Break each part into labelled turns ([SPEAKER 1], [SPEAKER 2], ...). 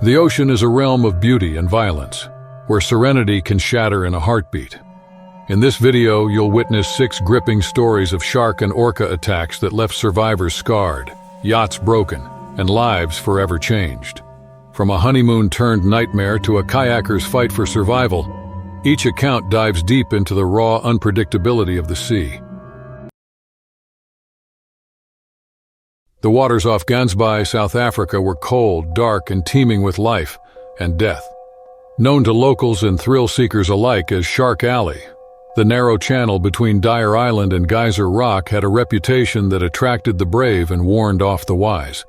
[SPEAKER 1] The ocean is a realm of beauty and violence, where serenity can shatter in a heartbeat. In this video, you'll witness 6 gripping stories of shark and orca attacks that left survivors scarred, yachts broken, and lives forever changed. From a honeymoon-turned nightmare to a kayaker's fight for survival, each account dives deep into the raw unpredictability of the sea. The waters off Gansbaai, South Africa were cold, dark, and teeming with life and death. Known to locals and thrill-seekers alike as Shark Alley, the narrow channel between Dyer Island and Geyser Rock had a reputation that attracted the brave and warned off the wise.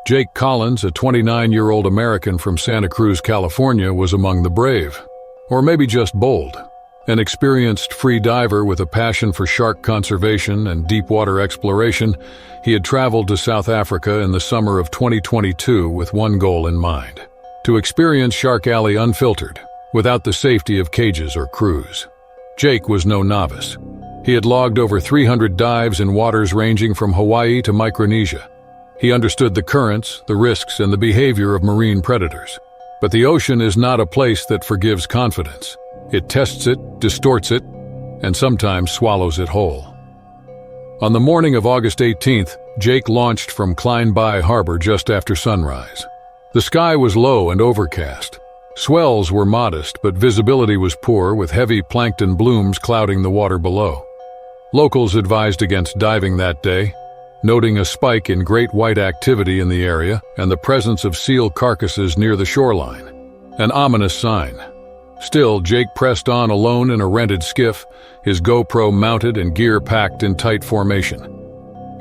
[SPEAKER 1] Jake Collins, a 29-year-old American from Santa Cruz, California, was among the brave, or maybe just bold. An experienced free diver with a passion for shark conservation and deep-water exploration, he had traveled to South Africa in the summer of 2022 with one goal in mind: to experience Shark Alley unfiltered, without the safety of cages or crews. Jake was no novice. He had logged over 300 dives in waters ranging from Hawaii to Micronesia. He understood the currents, the risks, and the behavior of marine predators. But the ocean is not a place that forgives confidence. It tests it, distorts it, and sometimes swallows it whole. On the morning of August 18th, Jake launched from Klein Bay Harbor just after sunrise. The sky was low and overcast. Swells were modest, but visibility was poor, with heavy plankton blooms clouding the water below. Locals advised against diving that day, noting a spike in great white activity in the area and the presence of seal carcasses near the shoreline, an ominous sign. Still, Jake pressed on alone in a rented skiff, his GoPro mounted and gear packed in tight formation.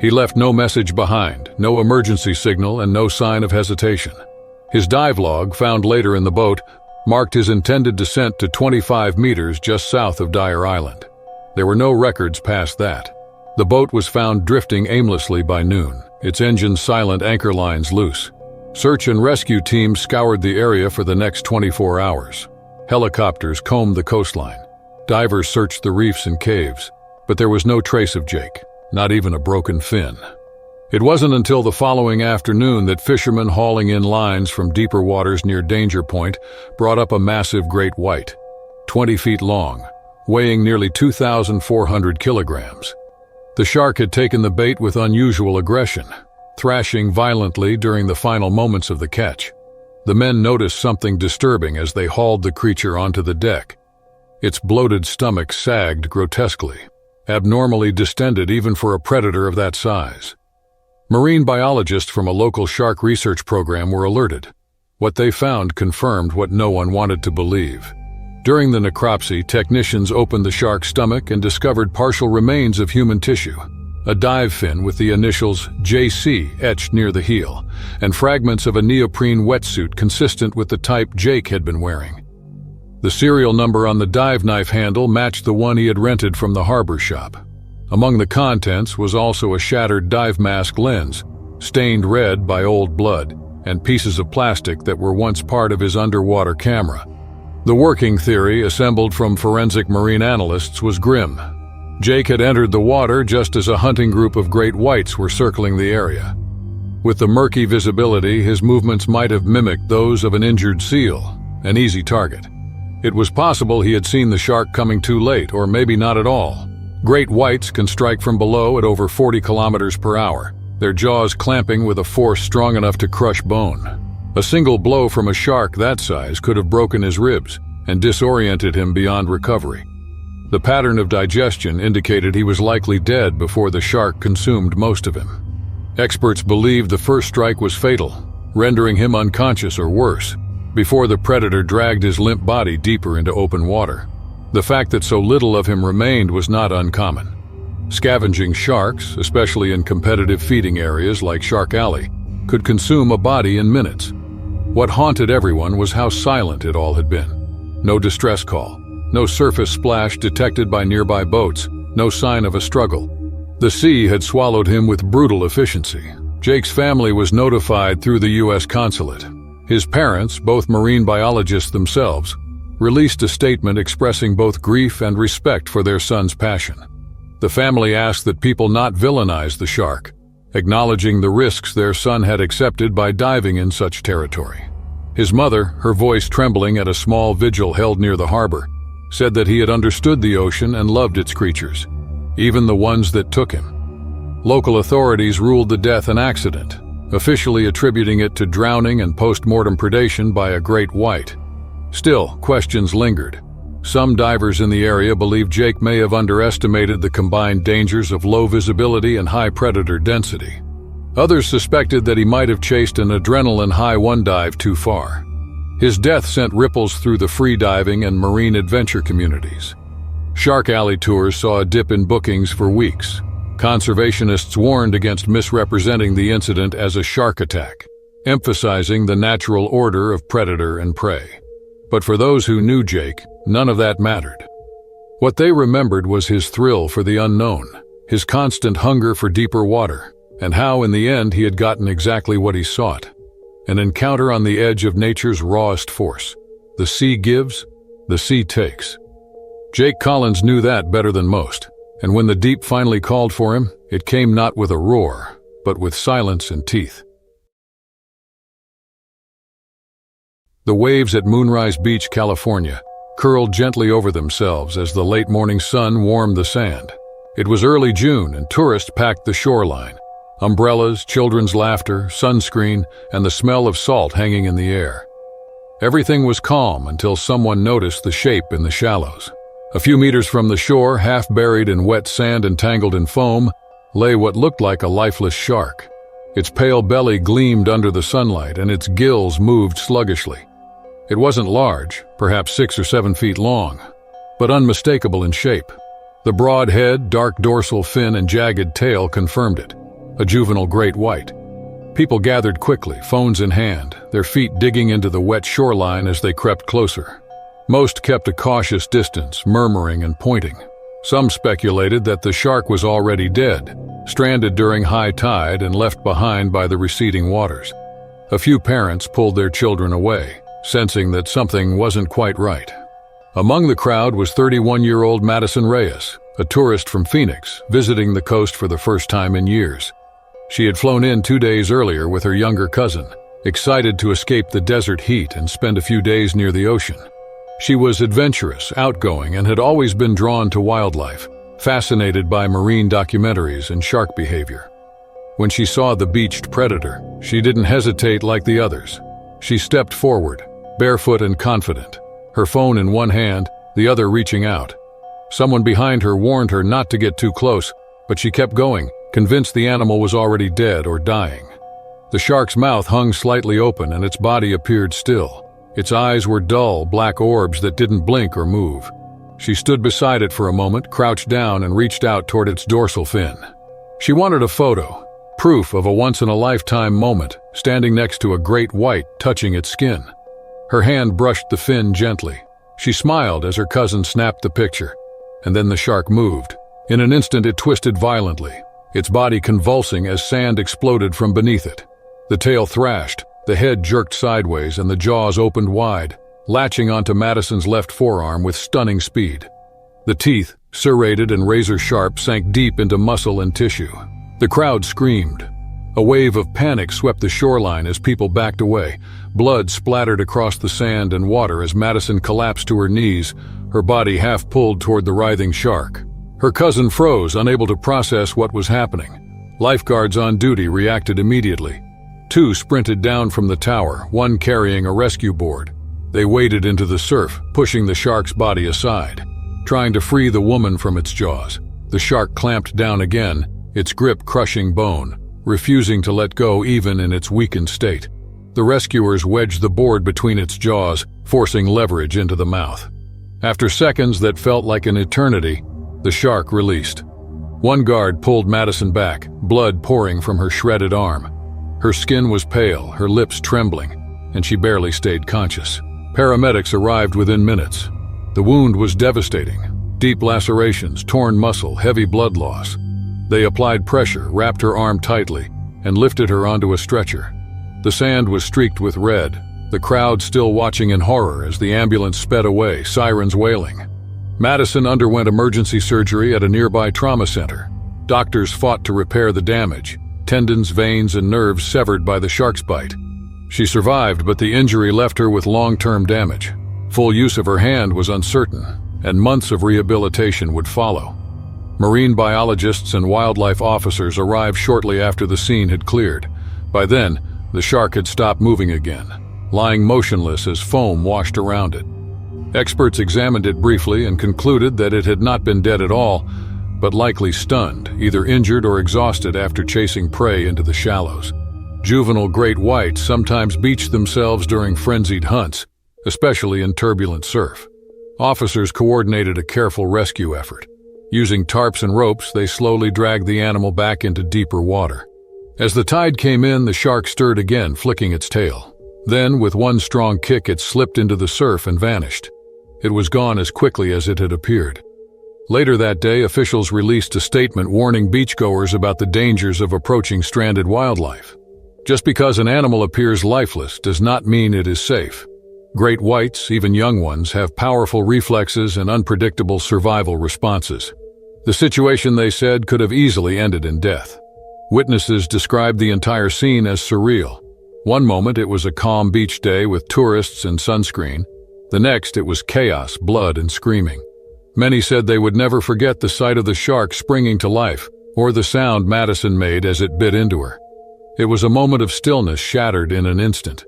[SPEAKER 1] He left no message behind, no emergency signal, and no sign of hesitation. His dive log, found later in the boat, marked his intended descent to 25 meters just south of Dyer Island. There were no records past that. The boat was found drifting aimlessly by noon, its engines silent, anchor lines loose. Search and rescue teams scoured the area for the next 24 hours. Helicopters combed the coastline. Divers searched the reefs and caves, but there was no trace of Jake, not even a broken fin. It wasn't until the following afternoon that fishermen hauling in lines from deeper waters near Danger Point brought up a massive great white, 20 feet long, weighing nearly 2,400 kilograms. The shark had taken the bait with unusual aggression, thrashing violently during the final moments of the catch. The men noticed something disturbing as they hauled the creature onto the deck. Its bloated stomach sagged grotesquely, abnormally distended even for a predator of that size. Marine biologists from a local shark research program were alerted. What they found confirmed what no one wanted to believe. During the necropsy, technicians opened the shark's stomach and discovered partial remains of human tissue, a dive fin with the initials JC etched near the heel, and fragments of a neoprene wetsuit consistent with the type Jake had been wearing. The serial number on the dive knife handle matched the one he had rented from the harbor shop. Among the contents was also a shattered dive mask lens, stained red by old blood, and pieces of plastic that were once part of his underwater camera. The working theory, assembled from forensic marine analysts, was grim. Jake had entered the water just as a hunting group of great whites were circling the area. With the murky visibility, his movements might have mimicked those of an injured seal, an easy target. It was possible he had seen the shark coming too late, or maybe not at all. Great whites can strike from below at over 40 kilometers per hour, their jaws clamping with a force strong enough to crush bone. A single blow from a shark that size could have broken his ribs and disoriented him beyond recovery. The pattern of digestion indicated he was likely dead before the shark consumed most of him. Experts believed the first strike was fatal, rendering him unconscious or worse, before the predator dragged his limp body deeper into open water. The fact that so little of him remained was not uncommon. Scavenging sharks, especially in competitive feeding areas like Shark Alley, could consume a body in minutes. What haunted everyone was how silent it all had been. No distress call, no surface splash detected by nearby boats, no sign of a struggle. The sea had swallowed him with brutal efficiency. Jake's family was notified through the U.S. consulate. His parents, both marine biologists themselves, released a statement expressing both grief and respect for their son's passion. The family asked that people not villainize the shark, acknowledging the risks their son had accepted by diving in such territory. His mother, her voice trembling at a small vigil held near the harbor, said that he had understood the ocean and loved its creatures, even the ones that took him. Local authorities ruled the death an accident, officially attributing it to drowning and post-mortem predation by a great white. Still, questions lingered. Some divers in the area believed Jake may have underestimated the combined dangers of low visibility and high predator density. Others suspected that he might have chased an adrenaline-high one dive too far. His death sent ripples through the free diving and marine adventure communities. Shark Alley tours saw a dip in bookings for weeks. Conservationists warned against misrepresenting the incident as a shark attack, emphasizing the natural order of predator and prey. But for those who knew Jake, none of that mattered. What they remembered was his thrill for the unknown, his constant hunger for deeper water, and how in the end he had gotten exactly what he sought. An encounter on the edge of nature's rawest force. The sea gives, the sea takes. Jake Collins knew that better than most, and when the deep finally called for him, it came not with a roar, but with silence and teeth. The waves at Moonrise Beach, California, curled gently over themselves as the late morning sun warmed the sand. It was early June and tourists packed the shoreline. Umbrellas, children's laughter, sunscreen, and the smell of salt hanging in the air. Everything was calm until someone noticed the shape in the shallows. A few meters from the shore, half buried in wet sand and tangled in foam, lay what looked like a lifeless shark. Its pale belly gleamed under the sunlight and its gills moved sluggishly. It wasn't large, perhaps 6 or 7 feet long, but unmistakable in shape. The broad head, dark dorsal fin, and jagged tail confirmed it. A juvenile great white. People gathered quickly, phones in hand, their feet digging into the wet shoreline as they crept closer. Most kept a cautious distance, murmuring and pointing. Some speculated that the shark was already dead, stranded during high tide and left behind by the receding waters. A few parents pulled their children away, sensing that something wasn't quite right. Among the crowd was 31-year-old Madison Reyes, a tourist from Phoenix, visiting the coast for the first time in years. She had flown in 2 days earlier with her younger cousin, excited to escape the desert heat and spend a few days near the ocean. She was adventurous, outgoing, and had always been drawn to wildlife, fascinated by marine documentaries and shark behavior. When she saw the beached predator, she didn't hesitate like the others. She stepped forward, barefoot and confident, her phone in one hand, the other reaching out. Someone behind her warned her not to get too close, but she kept going, convinced the animal was already dead or dying. The shark's mouth hung slightly open and its body appeared still. Its eyes were dull, black orbs that didn't blink or move. She stood beside it for a moment, crouched down and reached out toward its dorsal fin. She wanted a photo, proof of a once-in-a-lifetime moment, standing next to a great white touching its skin. Her hand brushed the fin gently. She smiled as her cousin snapped the picture, and then the shark moved. In an instant it twisted violently, its body convulsing as sand exploded from beneath it. The tail thrashed, the head jerked sideways, and the jaws opened wide, latching onto Madison's left forearm with stunning speed. The teeth, serrated and razor-sharp, sank deep into muscle and tissue. The crowd screamed. A wave of panic swept the shoreline as people backed away. Blood splattered across the sand and water as Madison collapsed to her knees, her body half pulled toward the writhing shark. Her cousin froze, unable to process what was happening. Lifeguards on duty reacted immediately. 2 sprinted down from the tower, one carrying a rescue board. They waded into the surf, pushing the shark's body aside, trying to free the woman from its jaws. The shark clamped down again, its grip crushing bone, refusing to let go even in its weakened state. The rescuers wedged the board between its jaws, forcing leverage into the mouth. After seconds that felt like an eternity, the shark released. One guard pulled Madison back, blood pouring from her shredded arm. Her skin was pale, her lips trembling, and she barely stayed conscious. Paramedics arrived within minutes. The wound was devastating. Deep lacerations, torn muscle, heavy blood loss. They applied pressure, wrapped her arm tightly, and lifted her onto a stretcher. The sand was streaked with red, the crowd still watching in horror as the ambulance sped away, sirens wailing. Madison underwent emergency surgery at a nearby trauma center. Doctors fought to repair the damage, tendons, veins, and nerves severed by the shark's bite. She survived, but the injury left her with long-term damage. Full use of her hand was uncertain, and months of rehabilitation would follow. Marine biologists and wildlife officers arrived shortly after the scene had cleared. By then, the shark had stopped moving again, lying motionless as foam washed around it. Experts examined it briefly and concluded that it had not been dead at all, but likely stunned, either injured or exhausted after chasing prey into the shallows. Juvenile great whites sometimes beach themselves during frenzied hunts, especially in turbulent surf. Officers coordinated a careful rescue effort. Using tarps and ropes, they slowly dragged the animal back into deeper water. As the tide came in, the shark stirred again, flicking its tail. Then, with one strong kick, it slipped into the surf and vanished. It was gone as quickly as it had appeared. Later that day, officials released a statement warning beachgoers about the dangers of approaching stranded wildlife. Just because an animal appears lifeless does not mean it is safe. Great whites, even young ones, have powerful reflexes and unpredictable survival responses. The situation, they said, could have easily ended in death. Witnesses described the entire scene as surreal. One moment it was a calm beach day with tourists and sunscreen. The next it was chaos, blood, and screaming. Many said they would never forget the sight of the shark springing to life, or the sound Madison made as it bit into her. It was a moment of stillness shattered in an instant.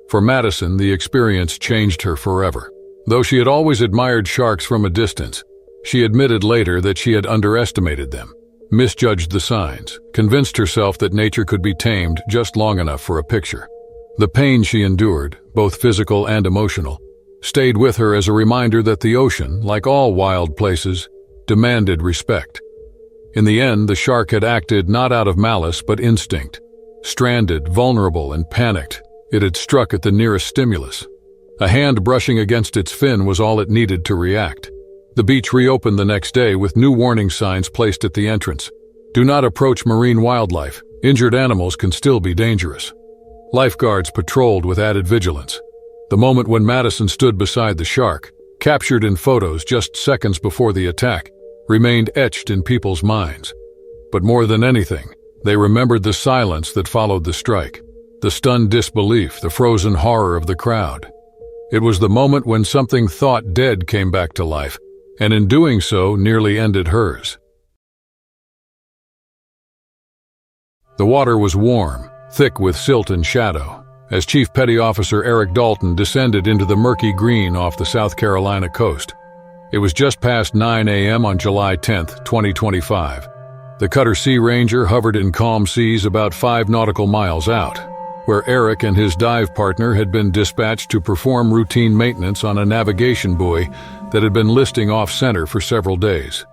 [SPEAKER 1] For Madison, the experience changed her forever. Though she had always admired sharks from a distance, she admitted later that she had underestimated them, misjudged the signs, convinced herself that nature could be tamed just long enough for a picture. The pain she endured, both physical and emotional, stayed with her as a reminder that the ocean, like all wild places, demanded respect. In the end, the shark had acted not out of malice but instinct. Stranded, vulnerable, and panicked, it had struck at the nearest stimulus. A hand brushing against its fin was all it needed to react. The beach reopened the next day with new warning signs placed at the entrance. Do not approach marine wildlife. Injured animals can still be dangerous. Lifeguards patrolled with added vigilance. The moment when Madison stood beside the shark, captured in photos just seconds before the attack, remained etched in people's minds. But more than anything, they remembered the silence that followed the strike, the stunned disbelief, the frozen horror of the crowd. It was the moment when something thought dead came back to life, and in doing so, nearly ended hers. The water was warm, thick with silt and shadow, as Chief Petty Officer Eric Dalton descended into the murky green off the South Carolina coast. It was just past 9 a.m. on July 10, 2025. The cutter Sea Ranger hovered in calm seas about 5 nautical miles out, where Eric and his dive partner had been dispatched to perform routine maintenance on a navigation buoy that had been listing off-center for several days.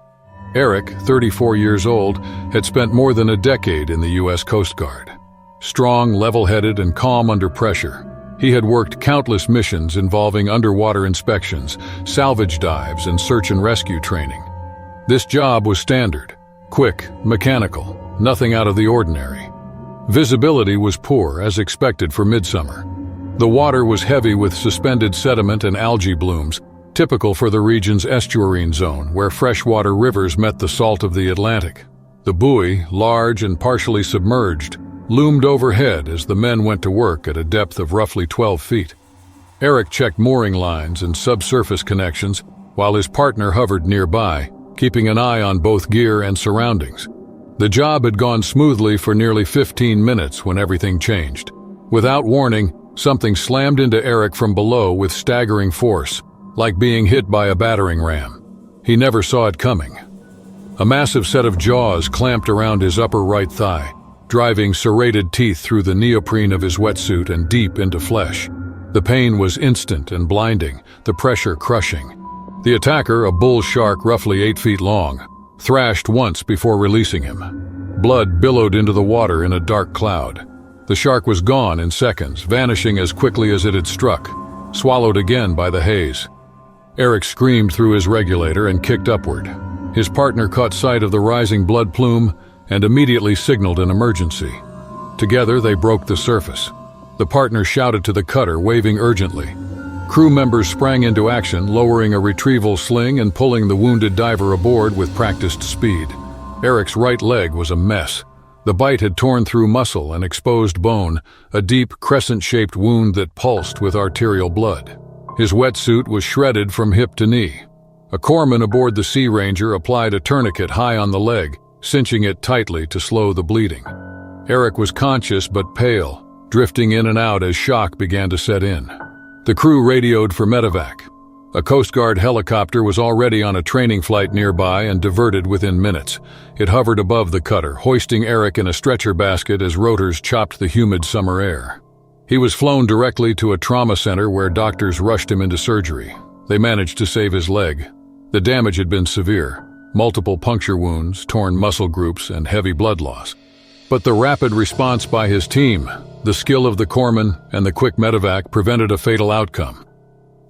[SPEAKER 1] Eric, 34 years old, had spent more than a decade in the U.S. Coast Guard. Strong, level-headed, and calm under pressure, he had worked countless missions involving underwater inspections, salvage dives, and search and rescue training. This job was standard, quick, mechanical, nothing out of the ordinary. Visibility was poor, as expected for midsummer. The water was heavy with suspended sediment and algae blooms, typical for the region's estuarine zone, where freshwater rivers met the salt of the Atlantic. The buoy, large and partially submerged, loomed overhead as the men went to work at a depth of roughly 12 feet. Eric checked mooring lines and subsurface connections, while his partner hovered nearby, keeping an eye on both gear and surroundings. The job had gone smoothly for nearly 15 minutes when everything changed. Without warning, something slammed into Eric from below with staggering force, like being hit by a battering ram. He never saw it coming. A massive set of jaws clamped around his upper right thigh, driving serrated teeth through the neoprene of his wetsuit and deep into flesh. The pain was instant and blinding, the pressure crushing. The attacker, a bull shark roughly 8 feet long, thrashed once before releasing him. Blood billowed into the water in a dark cloud. The shark was gone in seconds, vanishing as quickly as it had struck, swallowed again by the haze. Eric screamed through his regulator and kicked upward. His partner caught sight of the rising blood plume and immediately signaled an emergency. Together, they broke the surface. The partner shouted to the cutter, waving urgently. Crew members sprang into action, lowering a retrieval sling and pulling the wounded diver aboard with practiced speed. Eric's right leg was a mess. The bite had torn through muscle and exposed bone, a deep, crescent-shaped wound that pulsed with arterial blood. His wetsuit was shredded from hip to knee. A corpsman aboard the Sea Ranger applied a tourniquet high on the leg, cinching it tightly to slow the bleeding. Eric was conscious but pale, drifting in and out as shock began to set in. The crew radioed for medevac. A Coast Guard helicopter was already on a training flight nearby and diverted within minutes. It hovered above the cutter, hoisting Eric in a stretcher basket as rotors chopped the humid summer air. He was flown directly to a trauma center where doctors rushed him into surgery. They managed to save his leg. The damage had been severe: multiple puncture wounds, torn muscle groups, and heavy blood loss. But the rapid response by his team, the skill of the corpsman, and the quick medevac prevented a fatal outcome.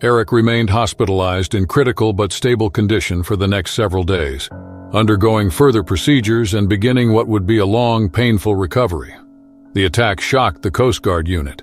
[SPEAKER 1] Eric remained hospitalized in critical but stable condition for the next several days, undergoing further procedures and beginning what would be a long, painful recovery. The attack shocked the Coast Guard unit.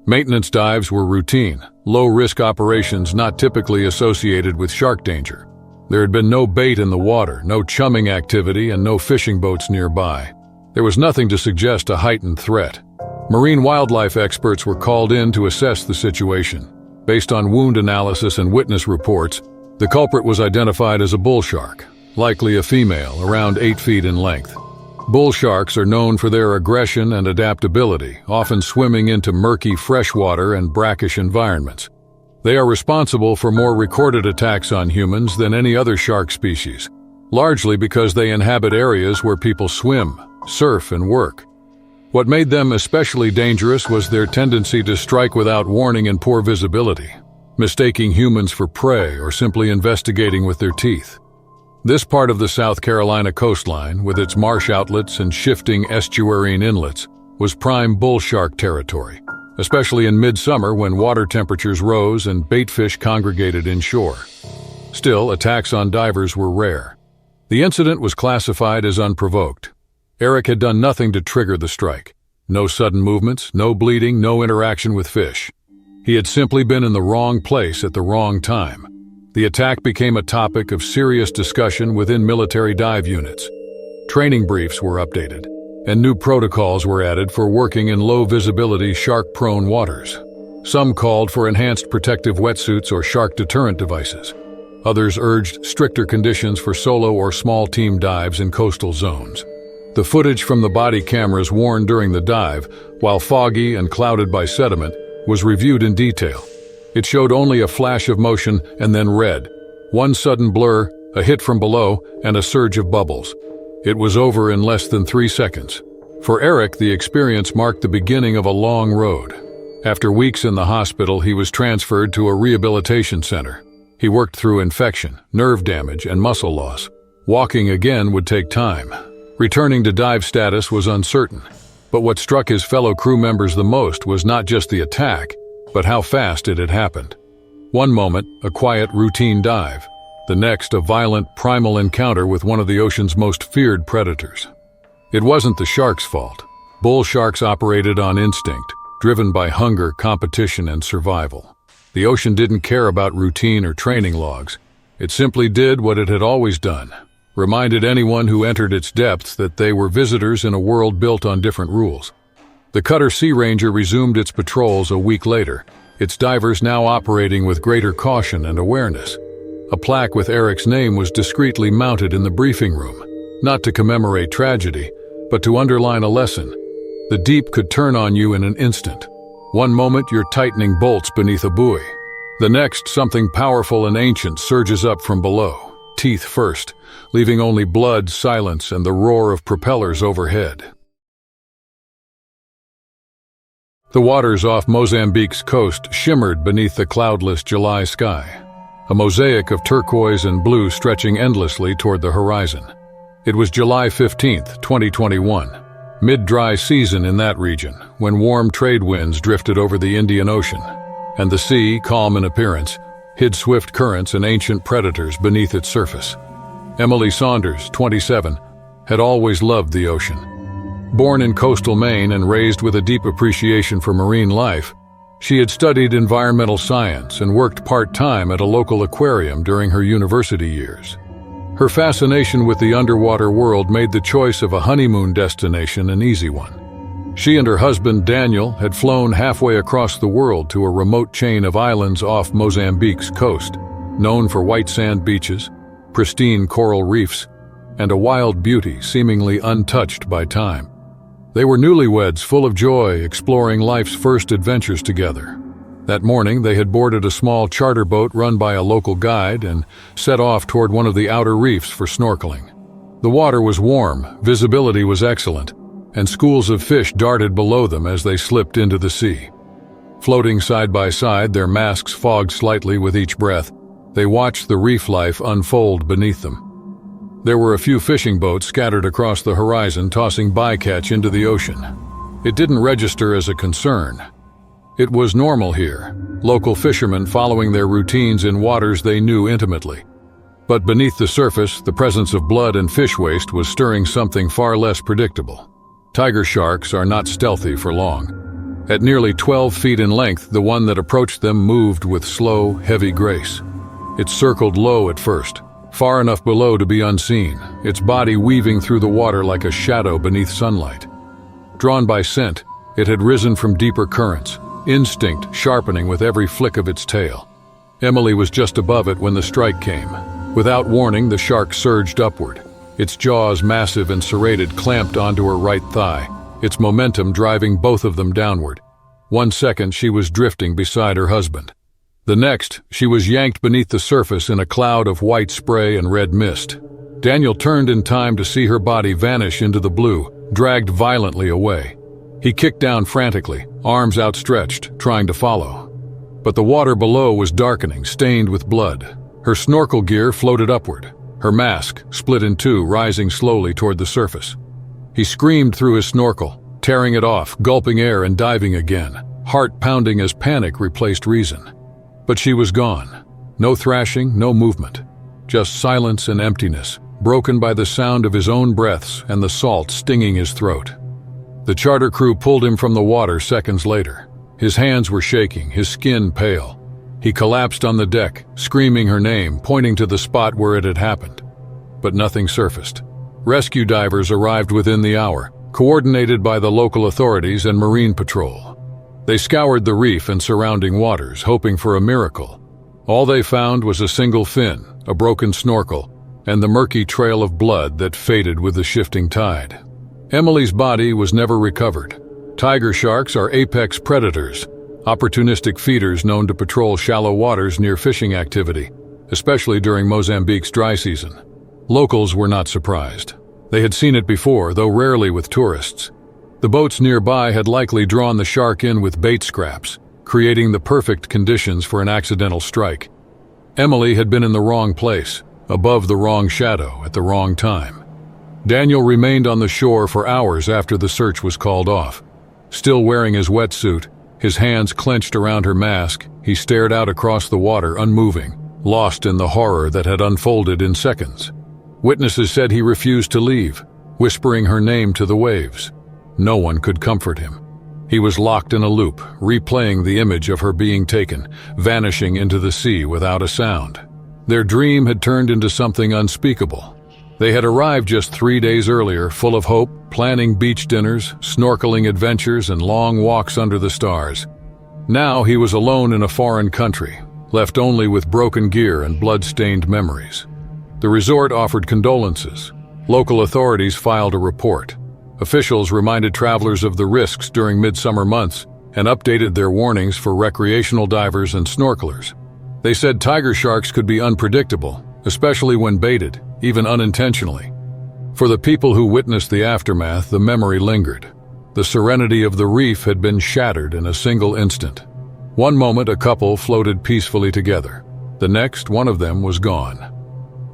[SPEAKER 1] Maintenance dives were routine, low-risk operations not typically associated with shark danger. There had been no bait in the water, no chumming activity, and no fishing boats nearby. There was nothing to suggest a heightened threat. Marine wildlife experts were called in to assess the situation. Based on wound analysis and witness reports, the culprit was identified as a bull shark, likely a female, around 8 feet in length. Bull sharks are known for their aggression and adaptability, often swimming into murky freshwater and brackish environments. They are responsible for more recorded attacks on humans than any other shark species, largely because they inhabit areas where people swim, surf, and work. What made them especially dangerous was their tendency to strike without warning and poor visibility, mistaking humans for prey or simply investigating with their teeth. This part of the South Carolina coastline, with its marsh outlets and shifting estuarine inlets, was prime bull shark territory, especially in midsummer when water temperatures rose and baitfish congregated inshore. Still, attacks on divers were rare. The incident was classified as unprovoked. Eric had done nothing to trigger the strike. No sudden movements, no bleeding, no interaction with fish. He had simply been in the wrong place at the wrong time. The attack became a topic of serious discussion within military dive units. Training briefs were updated, and new protocols were added for working in low-visibility, shark-prone waters. Some called for enhanced protective wetsuits or shark deterrent devices. Others urged stricter conditions for solo or small team dives in coastal zones. The footage from the body cameras worn during the dive, while foggy and clouded by sediment, was reviewed in detail. It showed only a flash of motion and then red, one sudden blur, a hit from below, and a surge of bubbles. It was over in less than 3 seconds. For Eric, the experience marked the beginning of a long road. After weeks in the hospital, he was transferred to a rehabilitation center. He worked through infection, nerve damage, and muscle loss. Walking again would take time. Returning to dive status was uncertain, but what struck his fellow crew members the most was not just the attack, but how fast it had happened. One moment, a quiet, routine dive. The next, a violent, primal encounter with one of the ocean's most feared predators. It wasn't the shark's fault. Bull sharks operated on instinct, driven by hunger, competition, and survival. The ocean didn't care about routine or training logs. It simply did what it had always done. Reminded anyone who entered its depths that they were visitors in a world built on different rules. The cutter Sea Ranger resumed its patrols a week later, its divers now operating with greater caution and awareness. A plaque with Eric's name was discreetly mounted in the briefing room, not to commemorate tragedy, but to underline a lesson. The deep could turn on you in an instant. One moment you're tightening bolts beneath a buoy. The next, something powerful and ancient surges up from below, teeth first, leaving only blood, silence, and the roar of propellers overhead. The waters off Mozambique's coast shimmered beneath the cloudless July sky, a mosaic of turquoise and blue stretching endlessly toward the horizon. It was July 15th, 2021, mid-dry season in that region, when warm trade winds drifted over the Indian Ocean, and the sea, calm in appearance, hid swift currents and ancient predators beneath its surface. Emily Saunders, 27, had always loved the ocean. Born in coastal Maine and raised with a deep appreciation for marine life, she had studied environmental science and worked part-time at a local aquarium during her university years. Her fascination with the underwater world made the choice of a honeymoon destination an easy one. She and her husband, Daniel, had flown halfway across the world to a remote chain of islands off Mozambique's coast, known for white sand beaches, pristine coral reefs, and a wild beauty seemingly untouched by time. They were newlyweds full of joy, exploring life's first adventures together. That morning, they had boarded a small charter boat run by a local guide and set off toward one of the outer reefs for snorkeling. The water was warm, visibility was excellent, and schools of fish darted below them as they slipped into the sea. Floating side by side, their masks fogged slightly with each breath, they watched the reef life unfold beneath them. There were a few fishing boats scattered across the horizon, tossing bycatch into the ocean. It didn't register as a concern. It was normal here, local fishermen following their routines in waters they knew intimately. But beneath the surface, the presence of blood and fish waste was stirring something far less predictable. Tiger sharks are not stealthy for long. At nearly 12 feet in length, the one that approached them moved with slow, heavy grace. It circled low at first, far enough below to be unseen, its body weaving through the water like a shadow beneath sunlight. Drawn by scent, it had risen from deeper currents, instinct sharpening with every flick of its tail. Emily was just above it when the strike came. Without warning, the shark surged upward. Its jaws, massive and serrated, clamped onto her right thigh, its momentum driving both of them downward. 1 second, she was drifting beside her husband. The next, she was yanked beneath the surface in a cloud of white spray and red mist. Daniel turned in time to see her body vanish into the blue, dragged violently away. He kicked down frantically, arms outstretched, trying to follow. But the water below was darkening, stained with blood. Her snorkel gear floated upward, her mask split in two, rising slowly toward the surface. He screamed through his snorkel, tearing it off, gulping air and diving again, heart pounding as panic replaced reason. But she was gone. No thrashing, no movement. Just silence and emptiness, broken by the sound of his own breaths and the salt stinging his throat. The charter crew pulled him from the water seconds later. His hands were shaking, his skin pale. He collapsed on the deck, screaming her name, pointing to the spot where it had happened. But nothing surfaced. Rescue divers arrived within the hour, coordinated by the local authorities and Marine Patrol. They scoured the reef and surrounding waters, hoping for a miracle. All they found was a single fin, a broken snorkel, and the murky trail of blood that faded with the shifting tide. Emily's body was never recovered. Tiger sharks are apex predators, opportunistic feeders known to patrol shallow waters near fishing activity, especially during Mozambique's dry season. Locals were not surprised. They had seen it before, though rarely with tourists. The boats nearby had likely drawn the shark in with bait scraps, creating the perfect conditions for an accidental strike. Emily had been in the wrong place, above the wrong shadow, at the wrong time. Daniel remained on the shore for hours after the search was called off. Still wearing his wetsuit, his hands clenched around her mask, he stared out across the water, unmoving, lost in the horror that had unfolded in seconds. Witnesses said he refused to leave, whispering her name to the waves. No one could comfort him. He was locked in a loop, replaying the image of her being taken, vanishing into the sea without a sound. Their dream had turned into something unspeakable. They had arrived just 3 days earlier, full of hope, planning beach dinners, snorkeling adventures, and long walks under the stars. Now he was alone in a foreign country, left only with broken gear and blood-stained memories. The resort offered condolences. Local authorities filed a report. Officials reminded travelers of the risks during midsummer months and updated their warnings for recreational divers and snorkelers. They said tiger sharks could be unpredictable, especially when baited, even unintentionally. For the people who witnessed the aftermath, the memory lingered. The serenity of the reef had been shattered in a single instant. One moment, a couple floated peacefully together. The next, one of them was gone.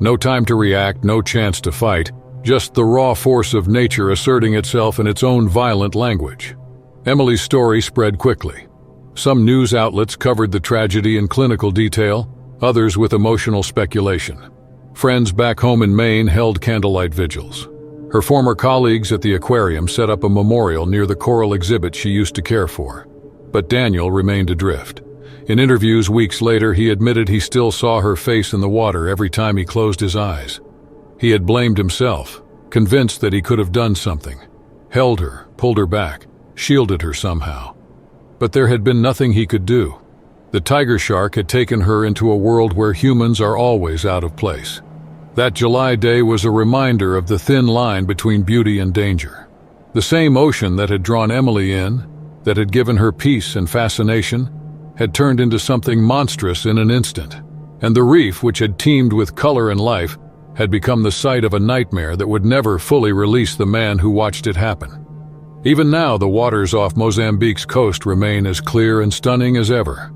[SPEAKER 1] No time to react, no chance to fight, just the raw force of nature asserting itself in its own violent language. Emily's story spread quickly. Some news outlets covered the tragedy in clinical detail, others with emotional speculation. Friends back home in Maine held candlelight vigils. Her former colleagues at the aquarium set up a memorial near the coral exhibit she used to care for. But Daniel remained adrift. In interviews weeks later, he admitted he still saw her face in the water every time he closed his eyes. He had blamed himself, convinced that he could have done something, held her, pulled her back, shielded her somehow. But there had been nothing he could do. The tiger shark had taken her into a world where humans are always out of place. That July day was a reminder of the thin line between beauty and danger. The same ocean that had drawn Emily in, that had given her peace and fascination, had turned into something monstrous in an instant. And the reef, which had teemed with color and life, had become the site of a nightmare that would never fully release the man who watched it happen. Even now, the waters off Mozambique's coast remain as clear and stunning as ever.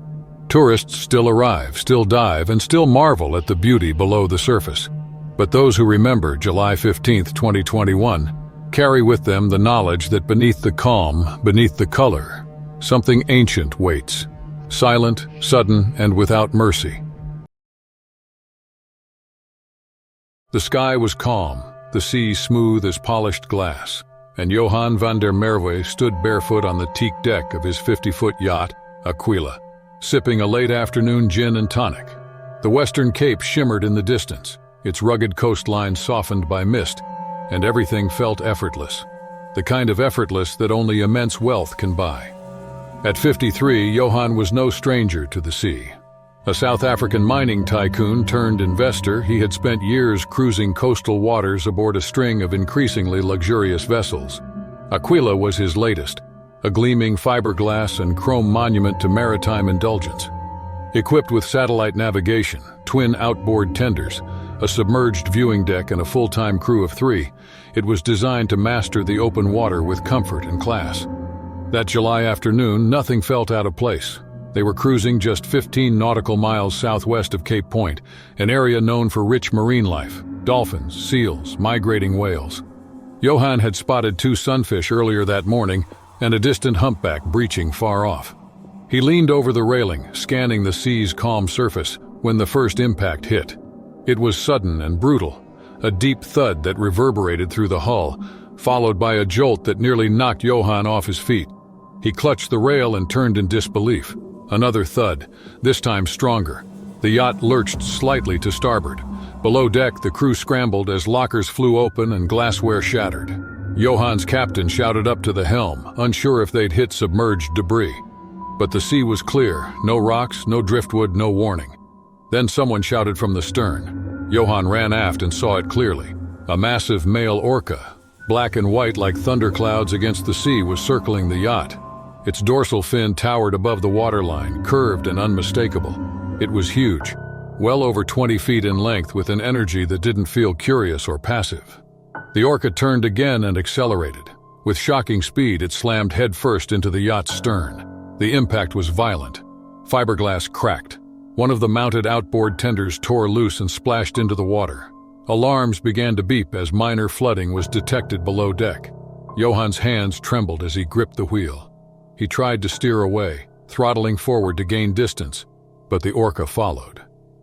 [SPEAKER 1] Tourists still arrive, still dive, and still marvel at the beauty below the surface. But those who remember July 15, 2021, carry with them the knowledge that beneath the calm, beneath the color, something ancient waits, silent, sudden, and without mercy. The sky was calm, the sea smooth as polished glass, and Johan van der Merwe stood barefoot on the teak deck of his 50-foot yacht, Aquila, sipping a late afternoon gin and tonic. The Western Cape shimmered in the distance, its rugged coastline softened by mist, and everything felt effortless, the kind of effortless that only immense wealth can buy. At 53, Johan was no stranger to the sea. A South African mining tycoon turned investor, he had spent years cruising coastal waters aboard a string of increasingly luxurious vessels. Aquila was his latest, a gleaming fiberglass and chrome monument to maritime indulgence. Equipped with satellite navigation, twin outboard tenders, a submerged viewing deck, and a full-time crew of 3, it was designed to master the open water with comfort and class. That July afternoon, nothing felt out of place. They were cruising just 15 nautical miles southwest of Cape Point, an area known for rich marine life, dolphins, seals, migrating whales. Johan had spotted 2 sunfish earlier that morning and a distant humpback breaching far off. He leaned over the railing, scanning the sea's calm surface, when the first impact hit. It was sudden and brutal, a deep thud that reverberated through the hull, followed by a jolt that nearly knocked Johan off his feet. He clutched the rail and turned in disbelief. Another thud, this time stronger. The yacht lurched slightly to starboard. Below deck, the crew scrambled as lockers flew open and glassware shattered. Johan's captain shouted up to the helm, unsure if they'd hit submerged debris. But the sea was clear, no rocks, no driftwood, no warning. Then someone shouted from the stern. Johan ran aft and saw it clearly. A massive male orca, black and white like thunderclouds against the sea, was circling the yacht. Its dorsal fin towered above the waterline, curved and unmistakable. It was huge, well over 20 feet in length, with an energy that didn't feel curious or passive. The orca turned again and accelerated. With shocking speed, it slammed headfirst into the yacht's stern. The impact was violent. Fiberglass cracked. One of the mounted outboard tenders tore loose and splashed into the water. Alarms began to beep as minor flooding was detected below deck. Johan's hands trembled as he gripped the wheel. He tried to steer away, throttling forward to gain distance, but the orca followed.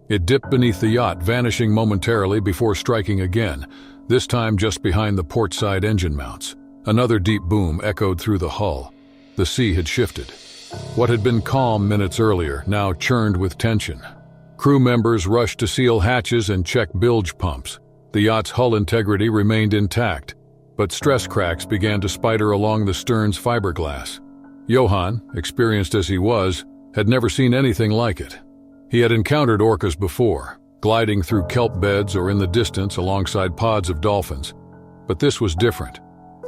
[SPEAKER 1] It dipped beneath the yacht, vanishing momentarily before striking again, this time just behind the port side engine mounts. Another deep boom echoed through the hull. The sea had shifted. What had been calm minutes earlier now churned with tension. Crew members rushed to seal hatches and check bilge pumps. The yacht's hull integrity remained intact, but stress cracks began to spider along the stern's fiberglass. Johan, experienced as he was, had never seen anything like it. He had encountered orcas before, gliding through kelp beds or in the distance alongside pods of dolphins. But this was different.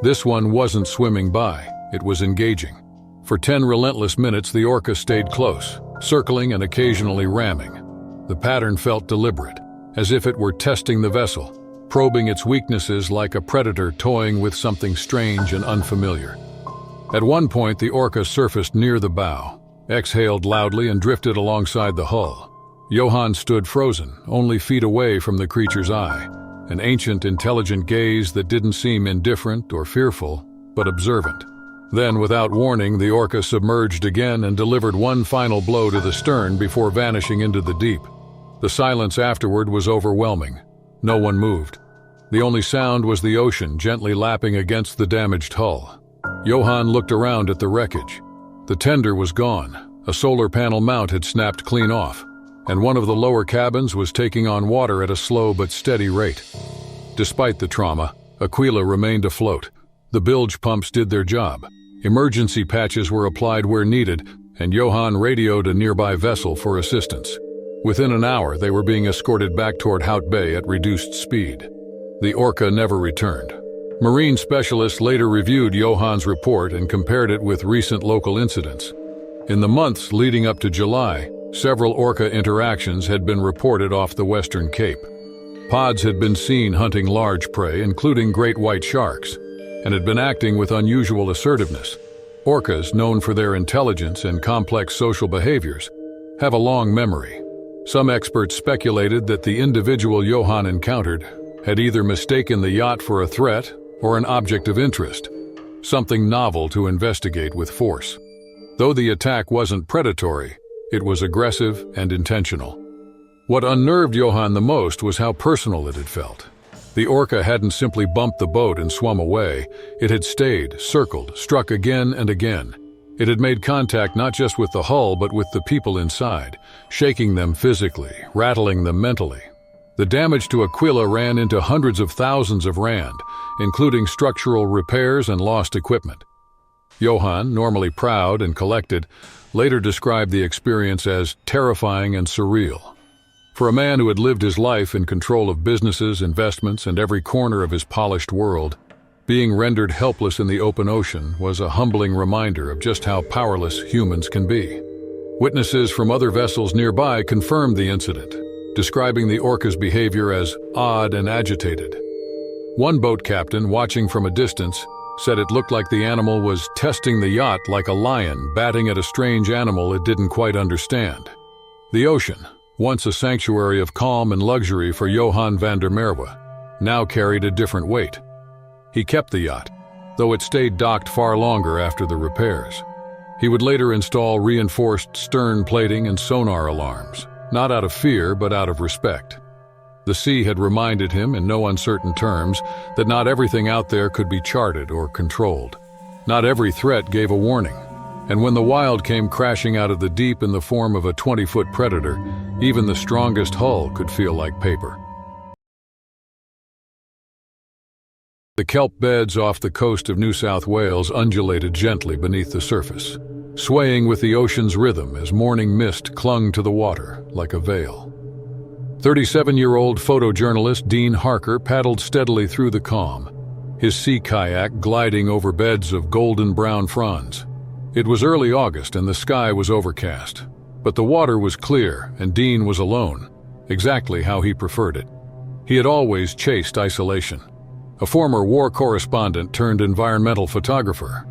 [SPEAKER 1] This one wasn't swimming by, it was engaging. For 10 relentless minutes, the orca stayed close, circling and occasionally ramming. The pattern felt deliberate, as if it were testing the vessel, probing its weaknesses like a predator toying with something strange and unfamiliar. At one point, the orca surfaced near the bow, exhaled loudly, and drifted alongside the hull. Johan stood frozen, only feet away from the creature's eye, an ancient, intelligent gaze that didn't seem indifferent or fearful, but observant. Then, without warning, the orca submerged again and delivered one final blow to the stern before vanishing into the deep. The silence afterward was overwhelming. No one moved. The only sound was the ocean gently lapping against the damaged hull. Johan looked around at the wreckage. The tender was gone. A solar panel mount had snapped clean off, and one of the lower cabins was taking on water at a slow but steady rate. Despite the trauma, Aquila remained afloat. The bilge pumps did their job. Emergency patches were applied where needed, and Johann radioed a nearby vessel for assistance. Within an hour, they were being escorted back toward Hout Bay at reduced speed. The orca never returned. Marine specialists later reviewed Johann's report and compared it with recent local incidents. In the months leading up to July, several orca interactions had been reported off the Western Cape. Pods had been seen hunting large prey, including great white sharks, and had been acting with unusual assertiveness. Orcas, known for their intelligence and complex social behaviors, have a long memory. Some experts speculated that the individual Johann encountered had either mistaken the yacht for a threat or an object of interest, something novel to investigate with force. Though the attack wasn't predatory, it was aggressive and intentional. What unnerved Johann the most was how personal it had felt. The orca hadn't simply bumped the boat and swum away. It had stayed, circled, struck again and again. It had made contact not just with the hull but with the people inside, shaking them physically, rattling them mentally. The damage to Aquila ran into hundreds of thousands of rand, including structural repairs and lost equipment. Johann, normally proud and collected, later described the experience as terrifying and surreal. For a man who had lived his life in control of businesses, investments, and every corner of his polished world, being rendered helpless in the open ocean was a humbling reminder of just how powerless humans can be. Witnesses from other vessels nearby confirmed the incident, describing the orca's behavior as odd and agitated. One boat captain, watching from a distance, said it looked like the animal was testing the yacht like a lion batting at a strange animal it didn't quite understand. The ocean, once a sanctuary of calm and luxury for Johann van der Merwe, now carried a different weight. He kept the yacht, though it stayed docked far longer after the repairs. He would later install reinforced stern plating and sonar alarms, not out of fear but out of respect. The sea had reminded him in no uncertain terms that not everything out there could be charted or controlled. Not every threat gave a warning, and when the wild came crashing out of the deep in the form of a 20-foot predator, even the strongest hull could feel like paper. The kelp beds off the coast of New South Wales undulated gently beneath the surface, swaying with the ocean's rhythm as morning mist clung to the water like a veil. 37-year-old photojournalist Dean Harker paddled steadily through the calm, his sea kayak gliding over beds of golden-brown fronds. It was early August and the sky was overcast, but the water was clear and Dean was alone, exactly how he preferred it. He had always chased isolation. A former war correspondent turned environmental photographer,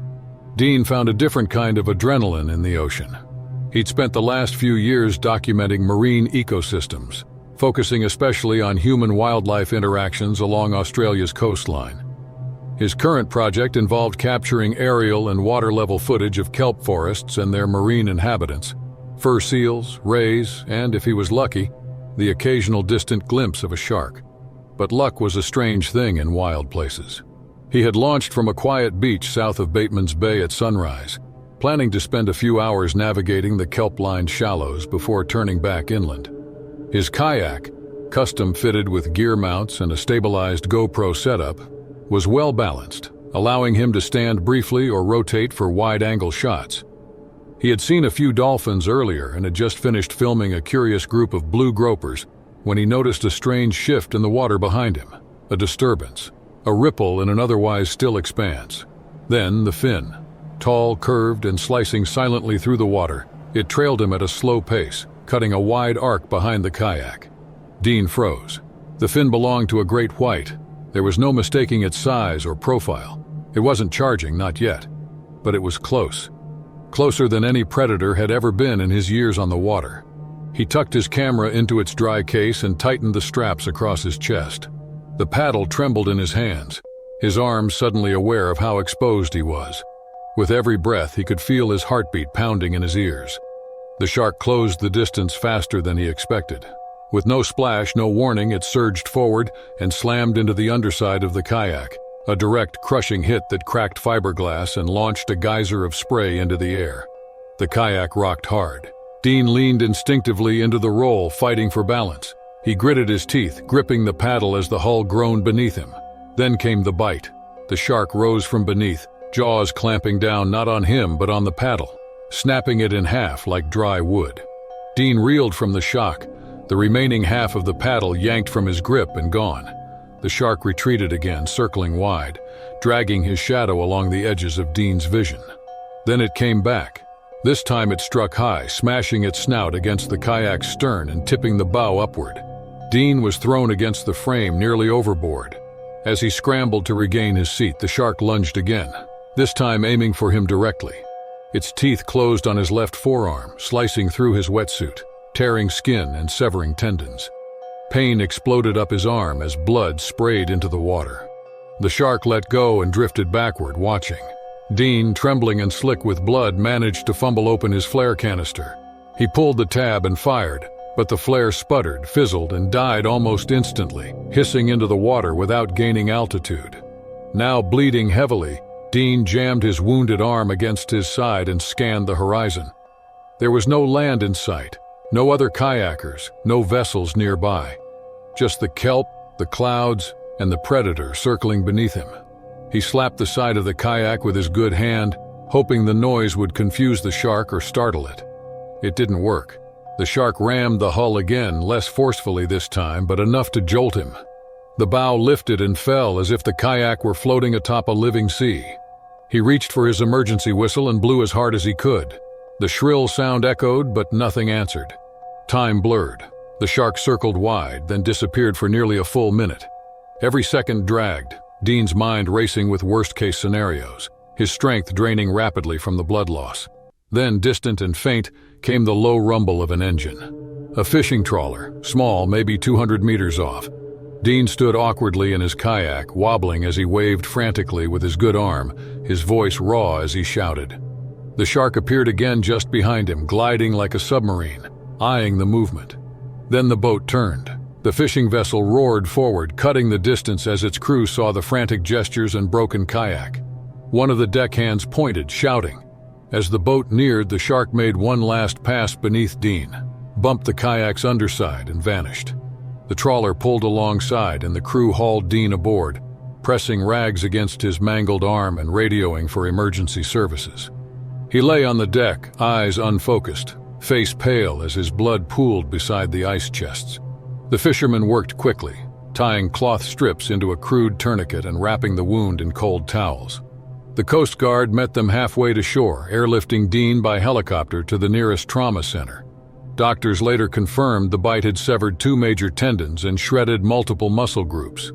[SPEAKER 1] Dean found a different kind of adrenaline in the ocean. He'd spent the last few years documenting marine ecosystems, focusing especially on human-wildlife interactions along Australia's coastline. His current project involved capturing aerial and water-level footage of kelp forests and their marine inhabitants, fur seals, rays, and, if he was lucky, the occasional distant glimpse of a shark. But luck was a strange thing in wild places. He had launched from a quiet beach south of Bateman's Bay at sunrise, planning to spend a few hours navigating the kelp-lined shallows before turning back inland. His kayak, custom-fitted with gear mounts and a stabilized GoPro setup, was well-balanced, allowing him to stand briefly or rotate for wide-angle shots. He had seen a few dolphins earlier and had just finished filming a curious group of blue gropers when he noticed a strange shift in the water behind him, a disturbance, a ripple in an otherwise still expanse. Then the fin. Tall, curved, and slicing silently through the water, it trailed him at a slow pace, cutting a wide arc behind the kayak. Dean froze. The fin belonged to a great white. There was no mistaking its size or profile. It wasn't charging, not yet. But it was close. Closer than any predator had ever been in his years on the water. He tucked his camera into its dry case and tightened the straps across his chest. The paddle trembled in his hands, his arms suddenly aware of how exposed he was. With every breath, he could feel his heartbeat pounding in his ears. The shark closed the distance faster than he expected. With no splash, no warning, it surged forward and slammed into the underside of the kayak, a direct, crushing hit that cracked fiberglass and launched a geyser of spray into the air. The kayak rocked hard. Dean leaned instinctively into the roll, fighting for balance. He gritted his teeth, gripping the paddle as the hull groaned beneath him. Then came the bite. The shark rose from beneath, jaws clamping down not on him but on the paddle, snapping it in half like dry wood. Dean reeled from the shock, the remaining half of the paddle yanked from his grip and gone. The shark retreated again, circling wide, dragging his shadow along the edges of Dean's vision. Then it came back. This time it struck high, smashing its snout against the kayak's stern and tipping the bow upward. Dean was thrown against the frame, nearly overboard. As he scrambled to regain his seat, the shark lunged again, this time aiming for him directly. Its teeth closed on his left forearm, slicing through his wetsuit, tearing skin and severing tendons. Pain exploded up his arm as blood sprayed into the water. The shark let go and drifted backward, watching. Dean, trembling and slick with blood, managed to fumble open his flare canister. He pulled the tab and fired, but the flare sputtered, fizzled, and died almost instantly, hissing into the water without gaining altitude. Now bleeding heavily, Dean jammed his wounded arm against his side and scanned the horizon. There was no land in sight, no other kayakers, no vessels nearby. Just the kelp, the clouds, and the predator circling beneath him. He slapped the side of the kayak with his good hand, hoping the noise would confuse the shark or startle it. It didn't work. The shark rammed the hull again, less forcefully this time, but enough to jolt him. The bow lifted and fell as if the kayak were floating atop a living sea. He reached for his emergency whistle and blew as hard as he could. The shrill sound echoed, but nothing answered. Time blurred. The shark circled wide, then disappeared for nearly a full minute. Every second dragged, Dean's mind racing with worst-case scenarios, his strength draining rapidly from the blood loss. Then, distant and faint, came the low rumble of an engine. A fishing trawler, small, maybe 200 meters off. Dean stood awkwardly in his kayak, wobbling as he waved frantically with his good arm, his voice raw as he shouted. The shark appeared again just behind him, gliding like a submarine, eyeing the movement. Then the boat turned. The fishing vessel roared forward, cutting the distance as its crew saw the frantic gestures and broken kayak. One of the deckhands pointed, shouting. As the boat neared, the shark made one last pass beneath Dean, bumped the kayak's underside, and vanished. The trawler pulled alongside, and the crew hauled Dean aboard, pressing rags against his mangled arm and radioing for emergency services. He lay on the deck, eyes unfocused, face pale as his blood pooled beside the ice chests. The fishermen worked quickly, tying cloth strips into a crude tourniquet and wrapping the wound in cold towels. The Coast Guard met them halfway to shore, airlifting Dean by helicopter to the nearest trauma center. Doctors later confirmed the bite had severed 2 major tendons and shredded multiple muscle groups.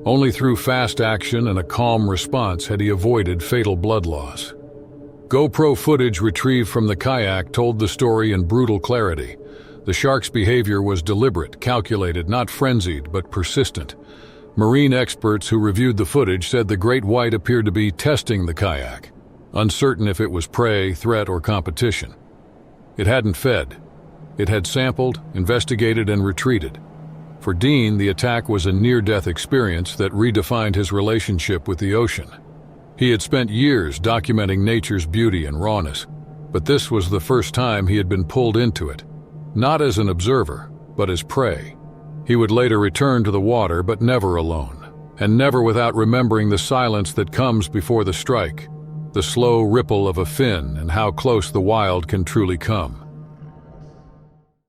[SPEAKER 1] Only through fast action and a calm response had he avoided fatal blood loss. GoPro footage retrieved from the kayak told the story in brutal clarity. The shark's behavior was deliberate, calculated, not frenzied, but persistent. Marine experts who reviewed the footage said the great white appeared to be testing the kayak, uncertain if it was prey, threat, or competition. It hadn't fed. It had sampled, investigated, and retreated. For Dean, the attack was a near-death experience that redefined his relationship with the ocean. He had spent years documenting nature's beauty and rawness, but this was the first time he had been pulled into it, not as an observer, but as prey. He would later return to the water, but never alone, and never without remembering the silence that comes before the strike, the slow ripple of a fin and how close the wild can truly come.